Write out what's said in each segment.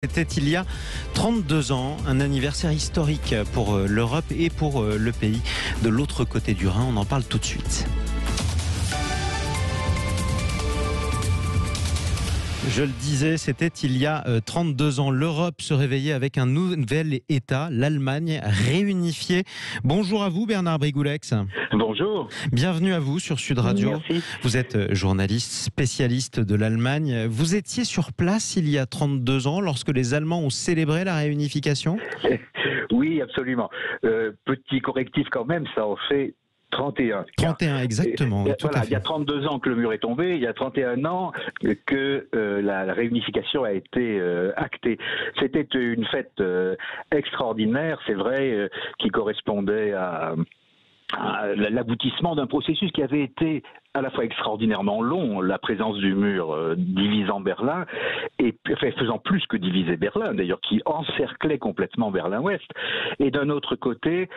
C'était il y a 32 ans, un anniversaire historique pour l'Europe et pour le pays de l'autre côté du Rhin. On en parle tout de suite. Je le disais, c'était il y a 32 ans. L'Europe se réveillait avec un nouvel État, l'Allemagne réunifiée. Bonjour à vous Bernard Brigoulex. Bonjour. Bienvenue à vous sur Sud Radio. Merci. Vous êtes journaliste spécialiste de l'Allemagne. Vous étiez sur place il y a 32 ans lorsque les Allemands ont célébré la réunification ? Oui, absolument. Petit correctif quand même, ça en fait 31. 31, exactement. Et, tout voilà, à fait. il y a 32 ans que le mur est tombé, il y a 31 ans que la réunification a été actée. C'était une fête extraordinaire, c'est vrai, qui correspondait à l'aboutissement d'un processus qui avait été à la fois extraordinairement long, la présence du mur divisant Berlin, et faisant plus que diviser Berlin, d'ailleurs, qui encerclait complètement Berlin-Ouest, et d'un autre côté,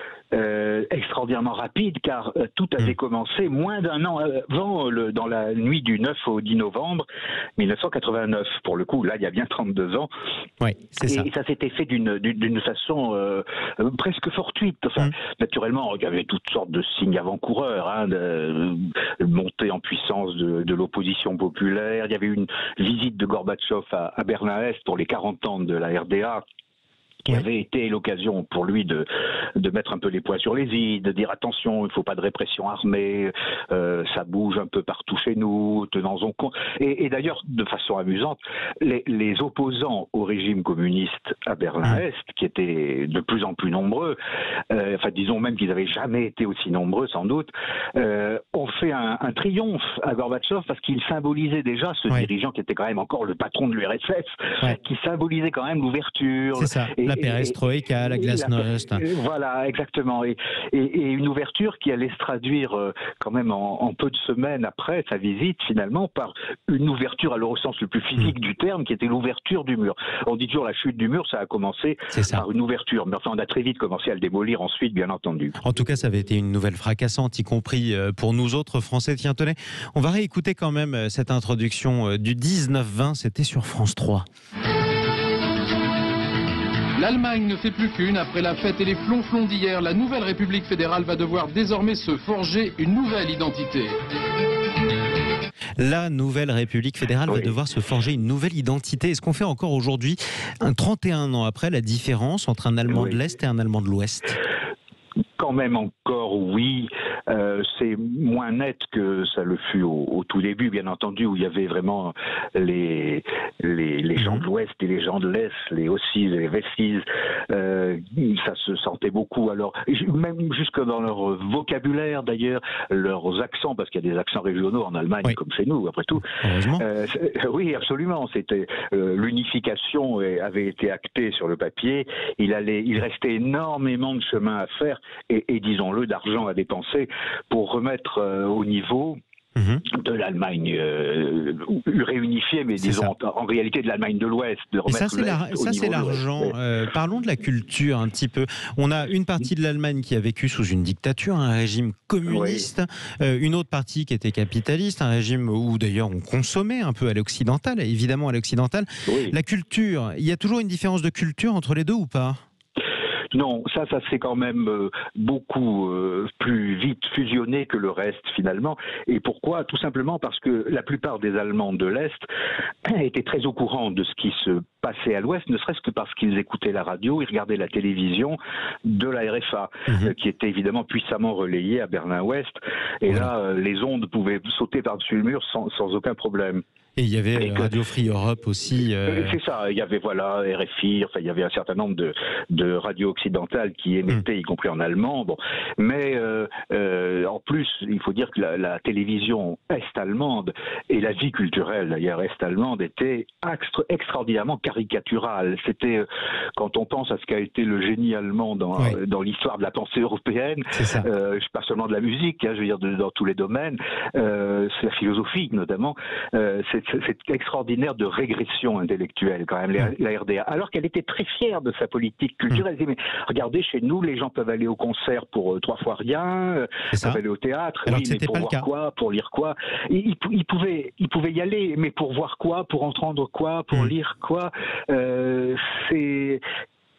extraordinairement rapide, car tout avait commencé moins d'un an avant, dans la nuit du 9 au 10 novembre 1989. Pour le coup, là, il y a bien 32 ans. Oui, c'est ça. Et ça s'était fait d'une façon presque fortuite. Enfin, naturellement, il y avait toutes sortes de signes avant-coureurs, de montée en puissance de l'opposition populaire. Il y avait une visite de Gorbatchev à Berlin-Est pour les 40 ans de la RDA, qui avait été l'occasion pour lui de mettre un peu les points sur les i, de dire attention, il ne faut pas de répression armée, ça bouge un peu partout chez nous, tenons-en compte. Et d'ailleurs, de façon amusante, les opposants au régime communiste à Berlin-Est, qui étaient de plus en plus nombreux, enfin disons même qu'ils n'avaient jamais été aussi nombreux sans doute, ont fait un triomphe à Gorbatchev parce qu'il symbolisait déjà ce dirigeant qui était quand même encore le patron de l'URSS, qui symbolisait quand même l'ouverture. C'est ça. La perestroïka, la glasnost. Voilà, exactement. Et une ouverture qui allait se traduire quand même en peu de semaines après sa visite, finalement, par une ouverture, alors au sens le plus physique du terme, qui était l'ouverture du mur. On dit toujours la chute du mur, ça a commencé par une ouverture. Mais enfin, on a très vite commencé à le démolir ensuite, bien entendu. En tout cas, ça avait été une nouvelle fracassante, y compris pour nous autres Français. Tiens, tenez, on va réécouter quand même cette introduction du 19-20, c'était sur France 3. L'Allemagne ne fait plus qu'une. Après la fête et les flonflons d'hier, la nouvelle République fédérale va devoir désormais se forger une nouvelle identité. La nouvelle République fédérale va devoir se forger une nouvelle identité. Est-ce qu'on fait encore aujourd'hui, 31 ans après, la différence entre un Allemand de l'Est et un Allemand de l'Ouest ? Quand même encore, oui. C'est moins net que ça le fut au tout début, bien entendu, où il y avait vraiment les gens de l'Ouest et les gens de l'Est, les Ossis et les Wessis. Ça se sentait beaucoup. Alors, même jusque dans leur vocabulaire, d'ailleurs, leurs accents, parce qu'il y a des accents régionaux en Allemagne, comme chez nous, après tout. Heureusement. Oui, absolument. C'était l'unification avait été actée sur le papier. Il restait énormément de chemin à faire et disons-le, d'argent à dépenser pour remettre au niveau de l'Allemagne réunifiée, mais disons en réalité de l'Allemagne de l'Ouest. Et ça, c'est l'argent. Parlons de la culture un petit peu. On a une partie de l'Allemagne qui a vécu sous une dictature, un régime communiste, une autre partie qui était capitaliste, un régime où d'ailleurs on consommait un peu à l'occidental, évidemment à l'occidental. La culture, il y a toujours une différence de culture entre les deux ou pas ? Non, ça s'est quand même beaucoup plus vite fusionné que le reste finalement. Et pourquoi ? Tout simplement parce que la plupart des Allemands de l'Est étaient très au courant de ce qui se passait à l'Ouest, ne serait-ce que parce qu'ils écoutaient la radio, ils regardaient la télévision de la RFA, qui était évidemment puissamment relayée à Berlin-Ouest. Et là, les ondes pouvaient sauter par-dessus le mur sans aucun problème. Et il y avait Radio Free Europe aussi. C'est ça, il y avait RFI, enfin il y avait un certain nombre de radios occidentales qui émettaient, y compris en allemand. Bon. Mais en plus, il faut dire que la télévision est-allemande et la vie culturelle d'ailleurs est-allemande était extraordinairement caricaturale. C'était, quand on pense à ce qu'a été le génie allemand dans l'histoire de la pensée européenne, pas seulement de la musique, je veux dire dans tous les domaines, c'est la philosophie notamment, cette extraordinaire de régression intellectuelle quand même, la RDA, alors qu'elle était très fière de sa politique culturelle. Elle disait, mais regardez, chez nous, les gens peuvent aller au concert pour 3 fois rien, peuvent aller au théâtre, alors oui, mais pour voir quoi, pour lire quoi. Ils pouvaient y aller, mais pour voir quoi, pour entendre quoi, pour lire quoi. C'est...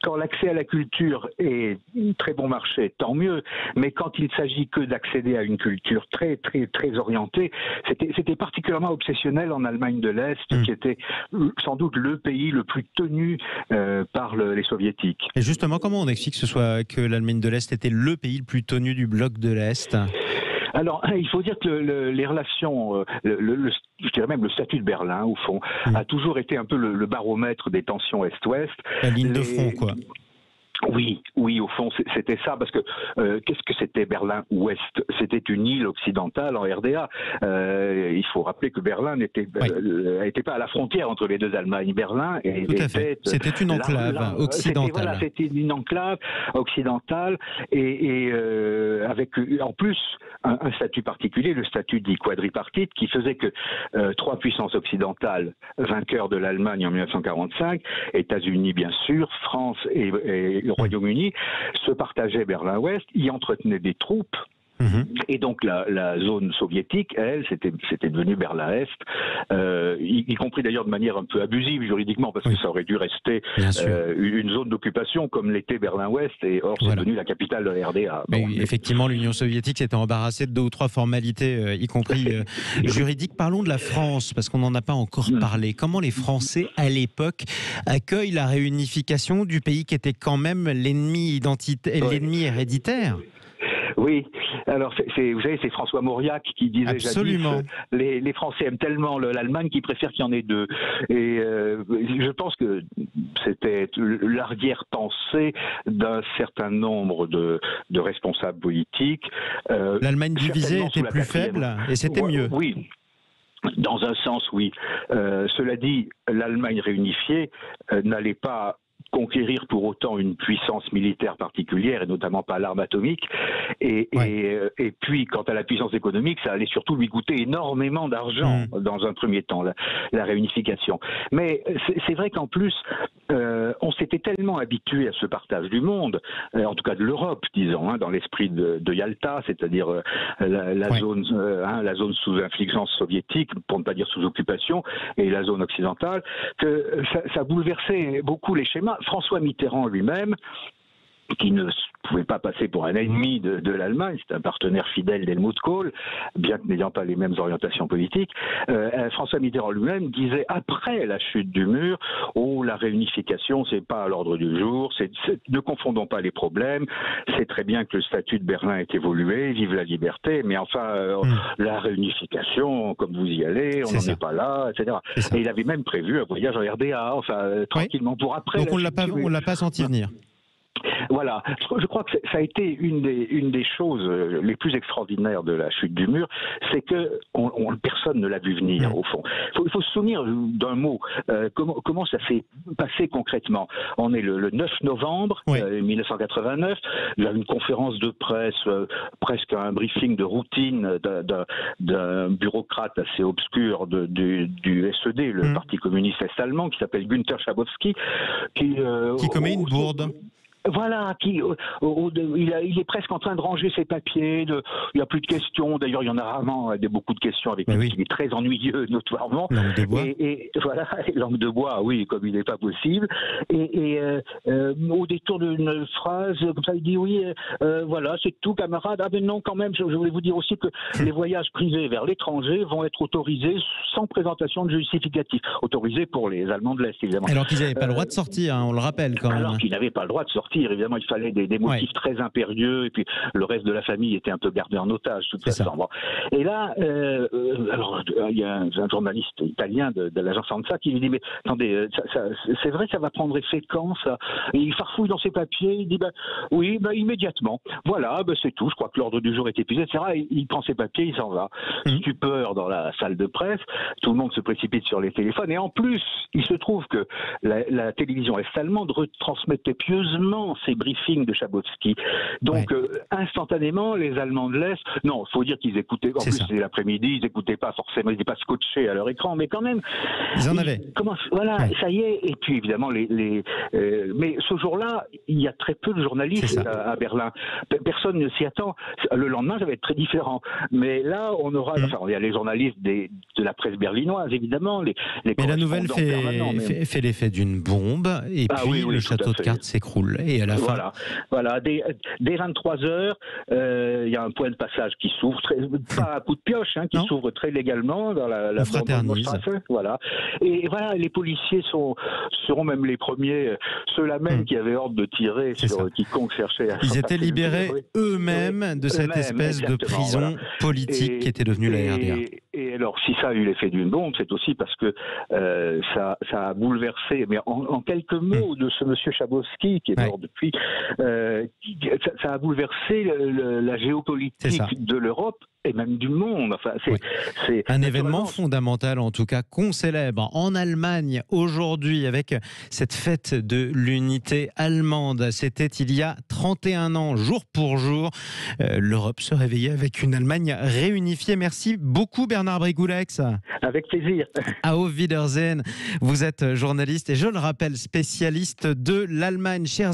Quand l'accès à la culture est très bon marché, tant mieux. Mais quand il s'agit que d'accéder à une culture très, très, très orientée, c'était particulièrement obsessionnel en Allemagne de l'Est, qui était sans doute le pays le plus tenu par les soviétiques. Et justement, comment on explique que l'Allemagne de l'Est était le pays le plus tenu du bloc de l'Est ? Alors, il faut dire que les relations, je dirais même le statut de Berlin, au fond, a toujours été un peu le baromètre des tensions Est-Ouest. La ligne de front, quoi. Oui, au fond, c'était ça, parce que qu'est-ce que c'était Berlin-Ouest? C'était une île occidentale en RDA. Il faut rappeler que Berlin n'était pas à la frontière entre les deux Allemagne. Berlin c'était une enclave occidentale. C'était une enclave occidentale et avec en plus un statut particulier, le statut dit quadripartite, qui faisait que 3 puissances occidentales, vainqueurs de l'Allemagne en 1945, États-Unis bien sûr, France et le Royaume-Uni, se partageaient Berlin-Ouest, y entretenaient des troupes. Et donc la zone soviétique, elle, c'était devenu Berlin-Est, y compris d'ailleurs de manière un peu abusive juridiquement, parce que ça aurait dû rester une zone d'occupation comme l'était Berlin-Ouest, et or c'est devenu la capitale de la RDA. Bon, effectivement, l'Union soviétique s'était embarrassée de 2 ou 3 formalités, y compris juridiques. Parlons de la France, parce qu'on n'en a pas encore parlé. Comment les Français, à l'époque, accueillent la réunification du pays qui était quand même l'ennemi héréditaire ? Oui, alors vous savez, c'est François Mauriac qui disait Absolument. Jadis, les Français aiment tellement l'Allemagne qu'ils préfèrent qu'il y en ait 2. Et je pense que c'était l'arrière-pensée d'un certain nombre de responsables politiques. L'Allemagne divisée était plus faible et c'était mieux. Oui. Dans un sens, oui. Cela dit, l'Allemagne réunifiée n'allait pas conquérir pour autant une puissance militaire particulière, et notamment pas l'arme atomique. Et puis, quant à la puissance économique, ça allait surtout lui coûter énormément d'argent dans un premier temps, la réunification. Mais c'est vrai qu'en plus, on s'était tellement habitué à ce partage du monde, en tout cas de l'Europe, disons, dans l'esprit de Yalta, c'est-à-dire la zone sous influence soviétique, pour ne pas dire sous occupation, et la zone occidentale, que ça bouleversait beaucoup les schémas. François Mitterrand lui-même, qui ne pouvait pas passer pour un ennemi de l'Allemagne, c'est un partenaire fidèle d'Helmut Kohl, bien que n'ayant pas les mêmes orientations politiques, François Mitterrand lui-même disait après la chute du mur, la réunification, c'est pas à l'ordre du jour, ne confondons pas les problèmes, c'est très bien que le statut de Berlin ait évolué, vive la liberté, mais enfin, la réunification, comme vous y allez, on n'en est pas là, etc. Et il avait même prévu un voyage en RDA, tranquillement pour après. Donc on l'a pas senti venir. Voilà, je crois que ça a été une des choses les plus extraordinaires de la chute du mur, c'est que personne ne l'a vu venir au fond. Il faut se souvenir d'un mot, comment ça s'est passé concrètement. On est le 9 novembre 1989, il y a une conférence de presse, presque un briefing de routine d'un bureaucrate assez obscur du SED, le Parti communiste est-allemand, qui s'appelle Günther Schabowski, qui commet une bourde. Voilà, il est presque en train de ranger ses papiers, il n'y a plus de questions, d'ailleurs il y en a rarement beaucoup de questions avec lui, il est très ennuyeux notoirement. Langue de bois. Et voilà, langue de bois, oui, comme il n'est pas possible. Et au détour d'une phrase, comme ça il dit voilà, c'est tout camarade. Ah ben non, quand même, je voulais vous dire aussi que les voyages privés vers l'étranger vont être autorisés sans présentation de justificatif. Autorisés pour les Allemands de l'Est, évidemment. Alors qu'ils n'avaient pas le droit de sortir, on le rappelle quand même. Alors qu'ils n'avaient pas le droit de sortir. Évidemment, il fallait des motifs très impérieux, et puis le reste de la famille était un peu gardé en otage, de toute façon. Bon. Et là, alors, il y a un journaliste italien de l'agence ANSA qui lui dit, mais attendez, c'est vrai, ça va prendre effet quand, ça? Et il farfouille dans ses papiers, il dit, immédiatement. Voilà, c'est tout, je crois que l'ordre du jour est épuisé, etc. Et il prend ses papiers, il s'en va. Stupeur dans la salle de presse, tout le monde se précipite sur les téléphones, et en plus, il se trouve que la télévision est-allemande retransmettait pieusement pendant ces briefings de Schabowski. Donc, instantanément, les Allemands de l'Est, non, il faut dire qu'ils écoutaient, en plus c'était l'après-midi, ils n'écoutaient pas forcément, ils n'étaient pas scotchés à leur écran, mais quand même. Ils en avaient. Voilà, ça y est. Et puis évidemment, mais ce jour-là, il y a très peu de journalistes à Berlin. Personne ne s'y attend. Le lendemain, ça va être très différent. Mais là, on aura, il y a les journalistes de la presse berlinoise, évidemment. Mais la nouvelle fait l'effet d'une bombe, et puis le château de cartes s'écroule. Et à la fin. Voilà. Dès 23h, il y a un point de passage qui s'ouvre, pas à coup de pioche, qui s'ouvre très légalement dans la fraternise. Voilà. Et voilà, les policiers seront même les premiers, ceux-là même qui avaient ordre de tirer sur quiconque cherchait à... Ils étaient libérés eux-mêmes de cette espèce de prison politique qui était devenue la RDA. Et alors, si ça a eu l'effet d'une bombe, c'est aussi parce que ça a bouleversé, mais en quelques mots de ce monsieur Schabowski, qui est mort depuis, ça a bouleversé la géopolitique de l'Europe et même du monde. Enfin, c'est un événement fondamental, en tout cas, qu'on célèbre en Allemagne aujourd'hui avec cette fête de l'unité allemande. C'était il y a 31 ans, jour pour jour. L'Europe se réveillait avec une Allemagne réunifiée. Merci beaucoup, Bernard Brigoulex. Avec plaisir. Auf Wiedersehen. Vous êtes journaliste et, je le rappelle, spécialiste de l'Allemagne. Chers